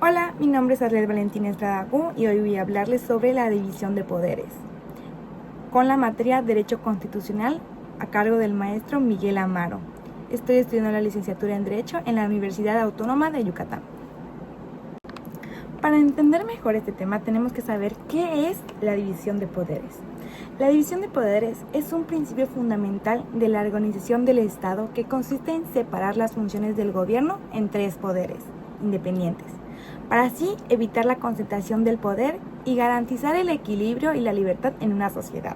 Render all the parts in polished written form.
Hola, mi nombre es Arlet Valentín Estrada y hoy voy a hablarles sobre la división de poderes con la materia Derecho Constitucional a cargo del maestro Miguel Amaro. Estoy estudiando la licenciatura en Derecho en la Universidad Autónoma de Yucatán. Para entender mejor este tema tenemos que saber qué es la división de poderes. La división de poderes es un principio fundamental de la organización del Estado que consiste en separar las funciones del gobierno en tres poderes independientes, para así evitar la concentración del poder y garantizar el equilibrio y la libertad en una sociedad.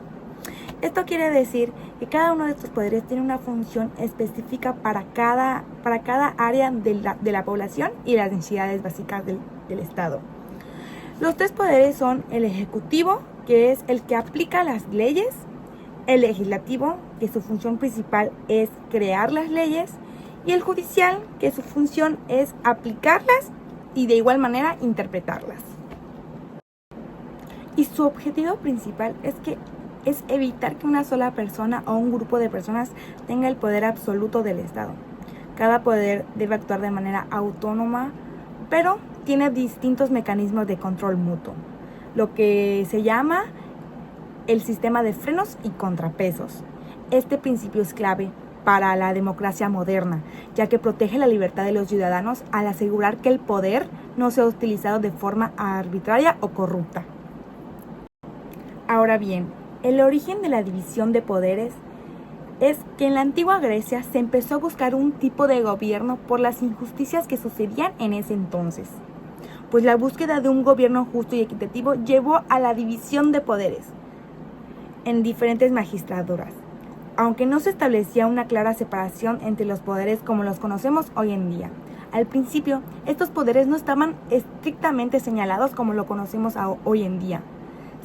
Esto quiere decir que cada uno de estos poderes tiene una función específica para cada área de la población y las necesidades básicas del Estado. Los tres poderes son el Ejecutivo, que es el que aplica las leyes, el Legislativo, que su función principal es crear las leyes, y el Judicial, que su función es aplicarlas y de igual manera interpretarlas. Y su objetivo principal es evitar que una sola persona o un grupo de personas tenga el poder absoluto del Estado. Cada poder debe actuar de manera autónoma, pero tiene distintos mecanismos de control mutuo, lo que se llama el sistema de frenos y contrapesos. Este principio es clave para la democracia moderna, ya que protege la libertad de los ciudadanos al asegurar que el poder no sea utilizado de forma arbitraria o corrupta. Ahora bien, el origen de la división de poderes es que en la antigua Grecia se empezó a buscar un tipo de gobierno por las injusticias que sucedían en ese entonces, pues la búsqueda de un gobierno justo y equitativo llevó a la división de poderes en diferentes magistraturas, aunque no se establecía una clara separación entre los poderes como los conocemos hoy en día. Al principio, estos poderes no estaban estrictamente señalados como lo conocemos hoy en día.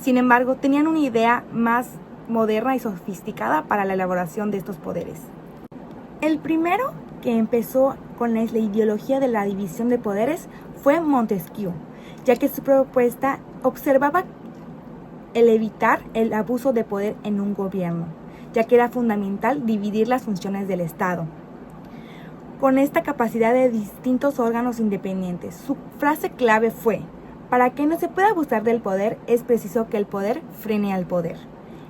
Sin embargo, tenían una idea más moderna y sofisticada para la elaboración de estos poderes. El primero que empezó con la ideología de la división de poderes fue Montesquieu, ya que su propuesta observaba el evitar el abuso de poder en un gobierno, ya que era fundamental dividir las funciones del Estado con esta capacidad de distintos órganos independientes. Su frase clave fue: para que no se pueda abusar del poder, es preciso que el poder frene al poder.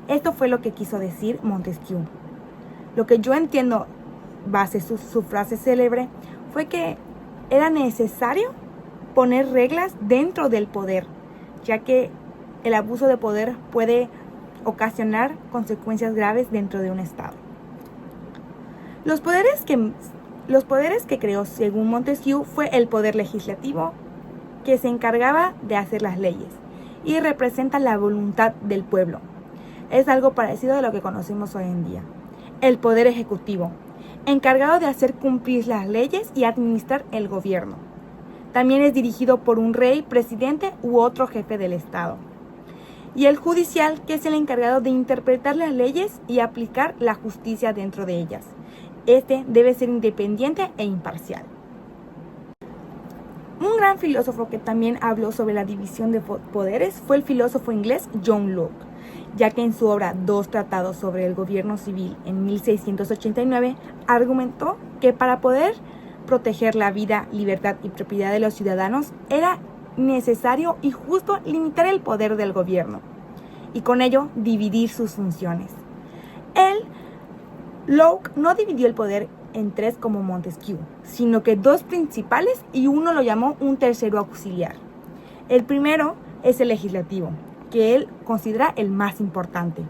Esto fue lo que quiso decir Montesquieu. Lo que yo entiendo, base su frase célebre, fue que era necesario poner reglas dentro del poder, ya que el abuso de poder puede ocasionar consecuencias graves dentro de un Estado. Los poderes que creó según Montesquieu fue el poder legislativo, que se encargaba de hacer las leyes y representa la voluntad del pueblo. Es algo parecido a lo que conocemos hoy en día. El poder ejecutivo, encargado de hacer cumplir las leyes y administrar el gobierno. También es dirigido por un rey, presidente u otro jefe del Estado. Y el judicial, que es el encargado de interpretar las leyes y aplicar la justicia dentro de ellas. Este debe ser independiente e imparcial. Un gran filósofo que también habló sobre la división de poderes fue el filósofo inglés John Locke, ya que en su obra Dos tratados sobre el gobierno civil en 1689 argumentó que para poder proteger la vida, libertad y propiedad de los ciudadanos era necesario y justo limitar el poder del gobierno y con ello dividir sus funciones. Locke no dividió el poder en tres como Montesquieu, sino que dos principales y uno lo llamó un tercero auxiliar. El primero es el legislativo, que él considera el más importante,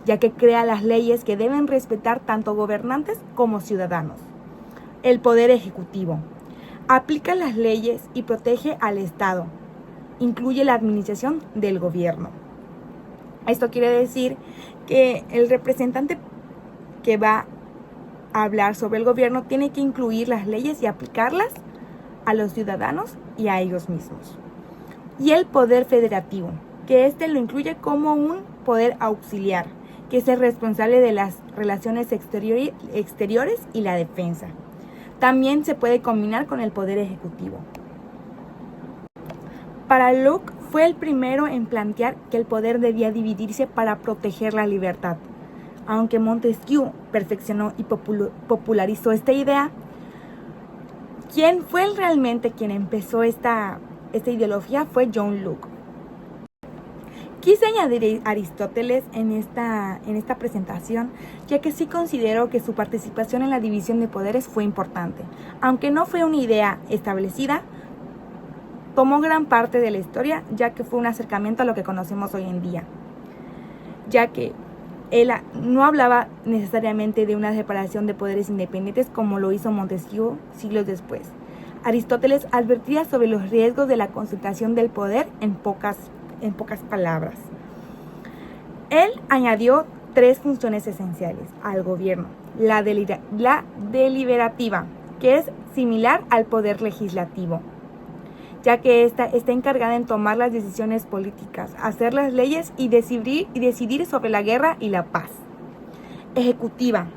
ya que crea las leyes que deben respetar tanto gobernantes como ciudadanos. El poder ejecutivo aplica las leyes y protege al Estado. Incluye la administración del gobierno. Esto quiere decir que el representante que va a hablar sobre el gobierno tiene que incluir las leyes y aplicarlas a los ciudadanos y a ellos mismos. Y el poder federativo, que lo incluye como un poder auxiliar, que es el responsable de las relaciones exteriores y la defensa. También se puede combinar con el poder ejecutivo. Para Locke fue el primero en plantear que el poder debía dividirse para proteger la libertad. Aunque Montesquieu perfeccionó y popularizó esta idea, ¿quién fue realmente quien empezó esta esta ideología fue John Locke. Quise añadir a Aristóteles en esta presentación, ya que sí considero que su participación en la división de poderes fue importante. Aunque no fue una idea establecida, tomó gran parte de la historia, ya que fue un acercamiento a lo que conocemos hoy en día, ya que él no hablaba necesariamente de una separación de poderes independientes como lo hizo Montesquieu siglos después. Aristóteles advertía sobre los riesgos de la concentración del poder en pocas palabras. Él añadió 3 funciones esenciales al gobierno. La deliberativa, que es similar al poder legislativo, ya que ésta está encargada en tomar las decisiones políticas, hacer las leyes y decidir sobre la guerra y la paz. Ejecutiva,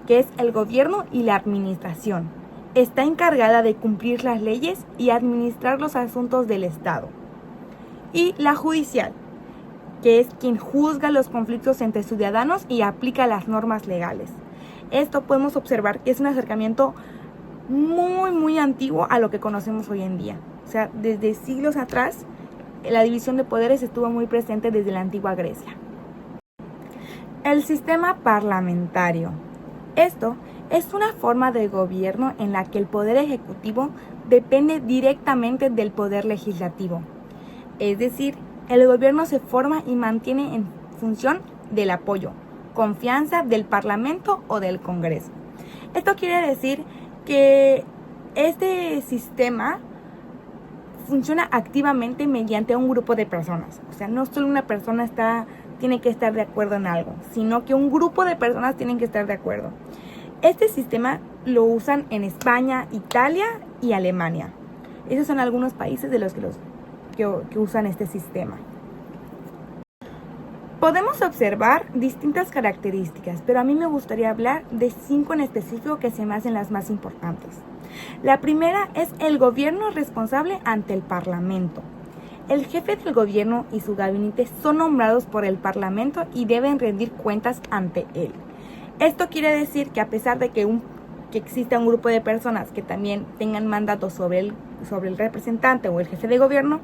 que es el gobierno y la administración. Está encargada de cumplir las leyes y administrar los asuntos del Estado. Y la judicial, que es quien juzga los conflictos entre ciudadanos y aplica las normas legales. Esto podemos observar que es un acercamiento muy antiguo a lo que conocemos hoy en día. O sea, desde siglos atrás, la división de poderes estuvo muy presente desde la antigua Grecia. El sistema parlamentario. Esto es una forma de gobierno en la que el poder ejecutivo depende directamente del poder legislativo. Es decir, el gobierno se forma y mantiene en función del apoyo, confianza del Parlamento o del Congreso. Esto quiere decir que este sistema funciona activamente mediante un grupo de personas. O sea, no solo una persona tiene que estar de acuerdo en algo, sino que un grupo de personas tienen que estar de acuerdo. Este sistema lo usan en España, Italia y Alemania. Esos son algunos países de los que usan este sistema. Podemos observar distintas características, pero a mí me gustaría hablar de 5 en específico que se me hacen las más importantes. La primera es el gobierno responsable ante el Parlamento. El jefe del gobierno y su gabinete son nombrados por el Parlamento y deben rendir cuentas ante él. Esto quiere decir que a pesar de que exista un grupo de personas que también tengan mandato sobre el representante o el jefe de gobierno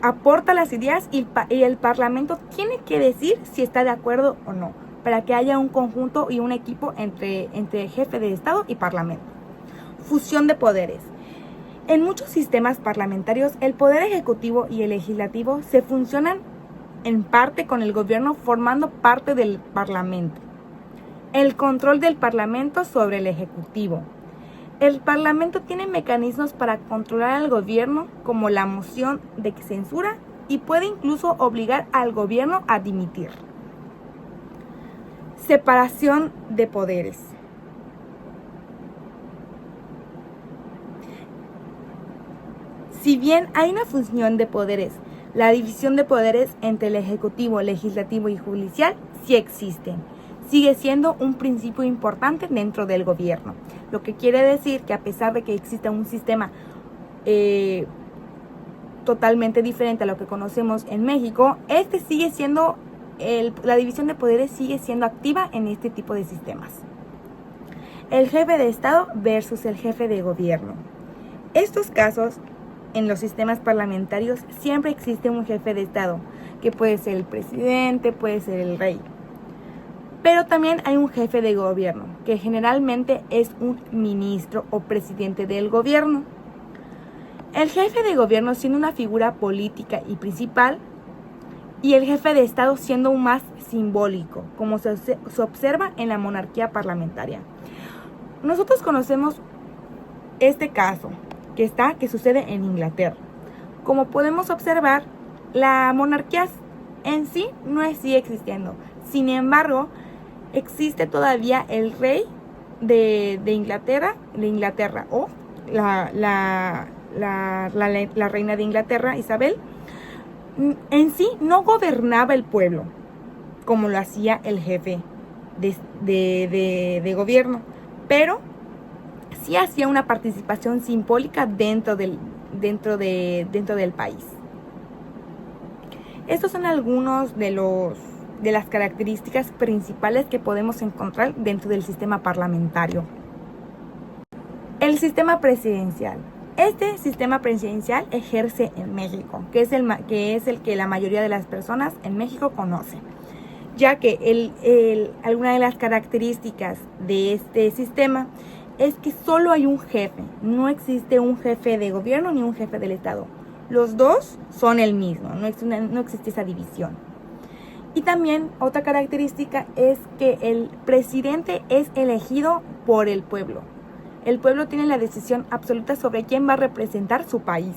aporta las ideas y el Parlamento tiene que decir si está de acuerdo o no, para que haya un conjunto y un equipo entre jefe de Estado y Parlamento. Fusión de poderes. En muchos sistemas parlamentarios, el poder ejecutivo y el legislativo se funcionan en parte con el gobierno formando parte del Parlamento. El control del Parlamento sobre el ejecutivo. El Parlamento tiene mecanismos para controlar al gobierno, como la moción de censura, y puede incluso obligar al gobierno a dimitir. Separación de poderes. Si bien hay una función de poderes, la división de poderes entre el ejecutivo, legislativo y judicial sí existe. Sigue siendo un principio importante dentro del gobierno, lo que quiere decir que a pesar de que exista un sistema totalmente diferente a lo que conocemos en México, sigue siendo la división de poderes sigue siendo activa en este tipo de sistemas. El jefe de Estado versus el jefe de gobierno. Estos casos, en los sistemas parlamentarios, siempre existe un jefe de Estado, que puede ser el presidente, puede ser el rey. Pero también hay un jefe de gobierno, que generalmente es un ministro o presidente del gobierno. El jefe de gobierno siendo una figura política y principal, y el jefe de Estado siendo un más simbólico, como se observa en la monarquía parlamentaria. Nosotros conocemos este caso que sucede en Inglaterra. Como podemos observar, la monarquía en sí no sigue existiendo. Sin embargo, existe todavía el rey de Inglaterra o la reina de Inglaterra, Isabel. En sí no gobernaba el pueblo como lo hacía el jefe de gobierno, pero sí hacía una participación simbólica dentro del país. Estos son algunos de las características principales que podemos encontrar dentro del sistema parlamentario. El sistema presidencial. Este sistema presidencial ejerce en México, que es el que la mayoría de las personas en México conocen, ya que alguna de las características de este sistema es que solo hay un jefe, no existe un jefe de gobierno ni un jefe del Estado. Los dos son el mismo, no existe esa división. Y también otra característica es que el presidente es elegido por el pueblo. El pueblo tiene la decisión absoluta sobre quién va a representar su país.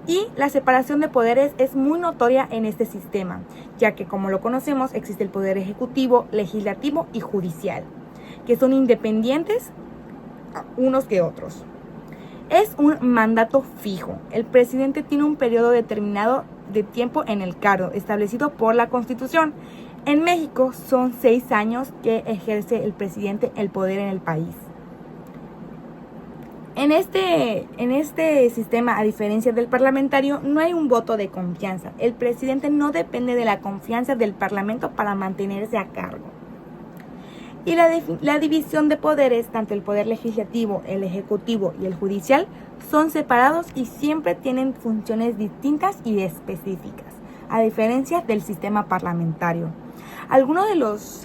Y la separación de poderes es muy notoria en este sistema, ya que como lo conocemos existe el poder ejecutivo, legislativo y judicial, que son independientes unos que otros. Es un mandato fijo. El presidente tiene un periodo determinado de tiempo en el cargo, establecido por la Constitución. En México son 6 años que ejerce el presidente el poder en el país. En este sistema, a diferencia del parlamentario, no hay un voto de confianza. El presidente no depende de la confianza del parlamento para mantenerse a cargo. Y la división de poderes, tanto el poder legislativo, el ejecutivo y el judicial, son separados y siempre tienen funciones distintas y específicas, a diferencia del sistema parlamentario. Algunos de los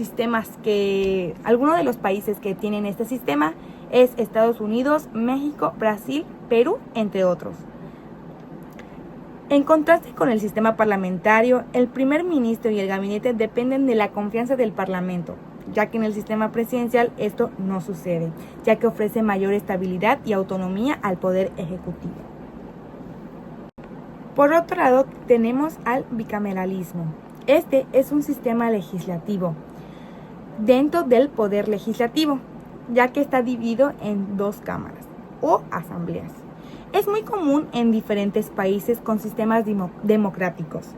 países que tienen este sistema es Estados Unidos, México, Brasil, Perú, entre otros. En contraste con el sistema parlamentario, el primer ministro y el gabinete dependen de la confianza del parlamento, ya que en el sistema presidencial esto no sucede, ya que ofrece mayor estabilidad y autonomía al poder ejecutivo. Por otro lado, tenemos al bicameralismo. Este es un sistema legislativo dentro del poder legislativo, ya que está dividido en 2 cámaras o asambleas. Es muy común en diferentes países con sistemas democráticos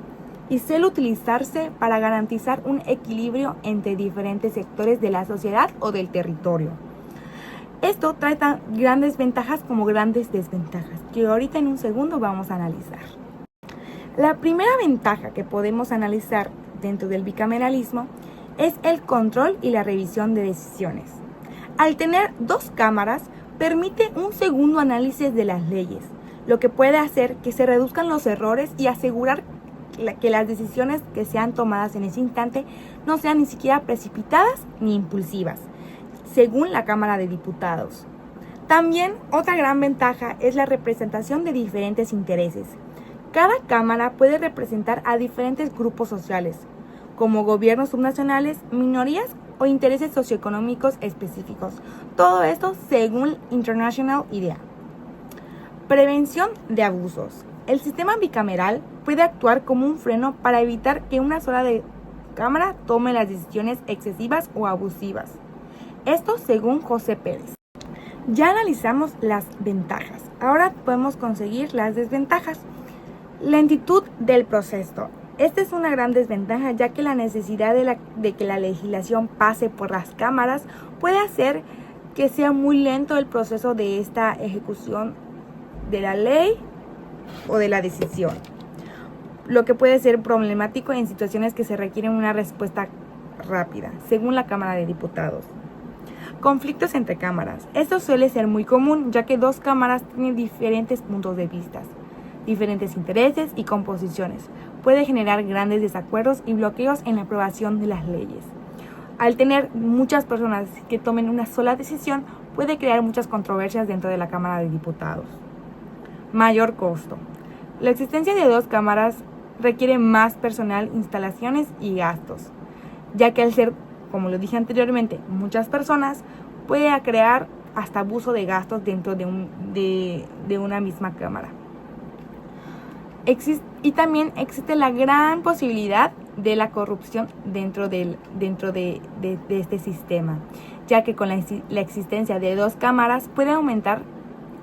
y suele utilizarse para garantizar un equilibrio entre diferentes sectores de la sociedad o del territorio. Esto trae tan grandes ventajas como grandes desventajas, que ahorita en un segundo vamos a analizar. La primera ventaja que podemos analizar dentro del bicameralismo es el control y la revisión de decisiones. Al tener 2 cámaras, permite un segundo análisis de las leyes, lo que puede hacer que se reduzcan los errores y asegurar que las decisiones que sean tomadas en ese instante no sean ni siquiera precipitadas ni impulsivas, según la Cámara de Diputados. También otra gran ventaja es la representación de diferentes intereses. Cada cámara puede representar a diferentes grupos sociales, como gobiernos subnacionales, minorías o intereses socioeconómicos específicos. Todo esto según International IDEA. Prevención de abusos. El sistema bicameral puede actuar como un freno para evitar que una sola cámara tome las decisiones excesivas o abusivas. Esto según José Pérez. Ya analizamos las ventajas. Ahora podemos conseguir las desventajas. Lentitud del proceso. Esta es una gran desventaja, ya que la necesidad de que la legislación pase por las cámaras puede hacer que sea muy lento el proceso de esta ejecución de la ley o de la decisión, lo que puede ser problemático en situaciones que se requieren una respuesta rápida, según la Cámara de Diputados. Conflictos entre cámaras. Esto suele ser muy común, ya que 2 cámaras tienen diferentes puntos de vista, diferentes intereses y composiciones. Puede generar grandes desacuerdos y bloqueos en la aprobación de las leyes. Al tener muchas personas que tomen una sola decisión, puede crear muchas controversias dentro de la Cámara de Diputados. Mayor costo. La existencia de 2 cámaras requiere más personal, instalaciones y gastos, ya que al ser, como lo dije anteriormente, muchas personas, puede crear hasta abuso de gastos dentro de una misma cámara. Y también existe la gran posibilidad de la corrupción dentro de este sistema, ya que con la existencia de 2 cámaras puede aumentar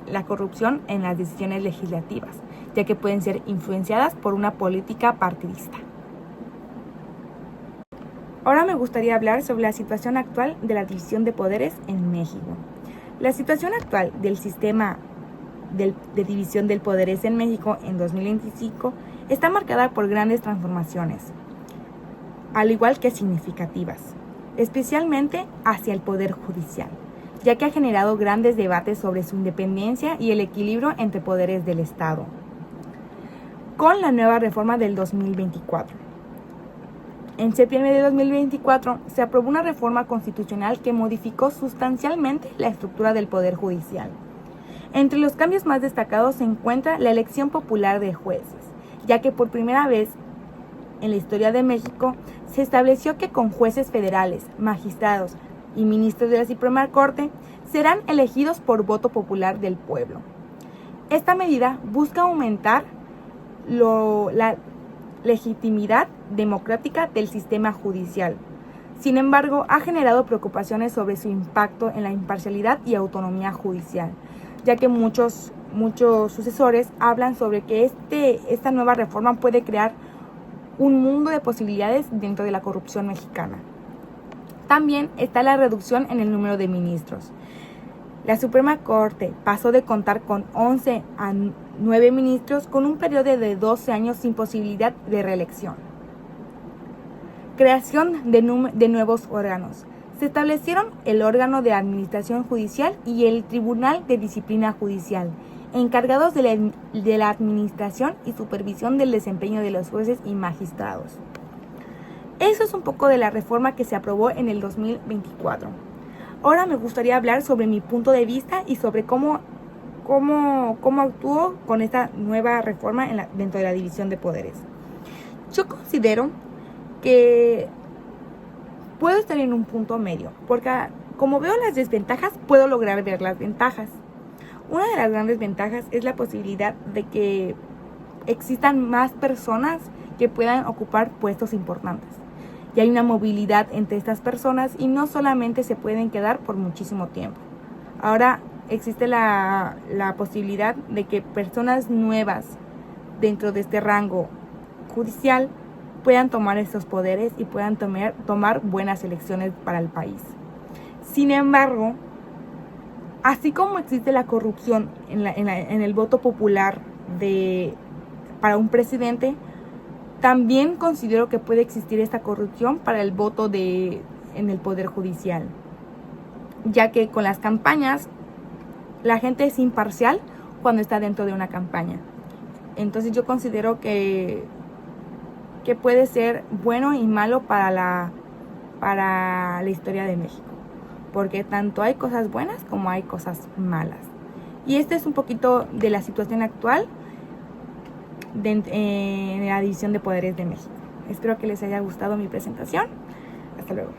la corrupción en las decisiones legislativas, ya que pueden ser influenciadas por una política partidista. Ahora me gustaría hablar sobre la situación actual de la división de poderes en México. La situación actual del sistema de división del poderes en México en 2025 está marcada por grandes transformaciones, al igual que significativas, especialmente hacia el poder judicial, ya que ha generado grandes debates sobre su independencia y el equilibrio entre poderes del Estado. Con la nueva reforma del 2024. En septiembre de 2024 se aprobó una reforma constitucional que modificó sustancialmente la estructura del Poder Judicial. Entre los cambios más destacados se encuentra la elección popular de jueces, ya que por primera vez en la historia de México se estableció que con jueces federales, magistrados y ministros de la Suprema Corte serán elegidos por voto popular del pueblo. Esta medida busca aumentar la legitimidad democrática del sistema judicial. Sin embargo, ha generado preocupaciones sobre su impacto en la imparcialidad y autonomía judicial, ya que muchos sucesores hablan sobre que esta nueva reforma puede crear un mundo de posibilidades dentro de la corrupción mexicana. También está la reducción en el número de ministros. La Suprema Corte pasó de contar con 11 a 9 ministros con un periodo de 12 años sin posibilidad de reelección. Creación de nuevos órganos. Se establecieron el órgano de administración judicial y el Tribunal de Disciplina Judicial, encargados de la administración y supervisión del desempeño de los jueces y magistrados. Eso es un poco de la reforma que se aprobó en el 2024. Ahora me gustaría hablar sobre mi punto de vista y sobre cómo actúo con esta nueva reforma dentro de la división de poderes. Yo considero que puedo estar en un punto medio, porque como veo las desventajas, puedo lograr ver las ventajas. Una de las grandes ventajas es la posibilidad de que existan más personas que puedan ocupar puestos importantes. Y hay una movilidad entre estas personas y no solamente se pueden quedar por muchísimo tiempo. Ahora existe la posibilidad de que personas nuevas dentro de este rango judicial puedan tomar estos poderes y puedan tomar buenas elecciones para el país. Sin embargo, así como existe la corrupción en el voto popular para un presidente, también considero que puede existir esta corrupción para el voto en el Poder Judicial, ya que con las campañas la gente es imparcial cuando está dentro de una campaña. Entonces yo considero que puede ser bueno y malo para la historia de México, porque tanto hay cosas buenas como hay cosas malas. Y este es un poquito de la situación actual en la división de poderes de México. Espero que les haya gustado mi presentación. Hasta luego.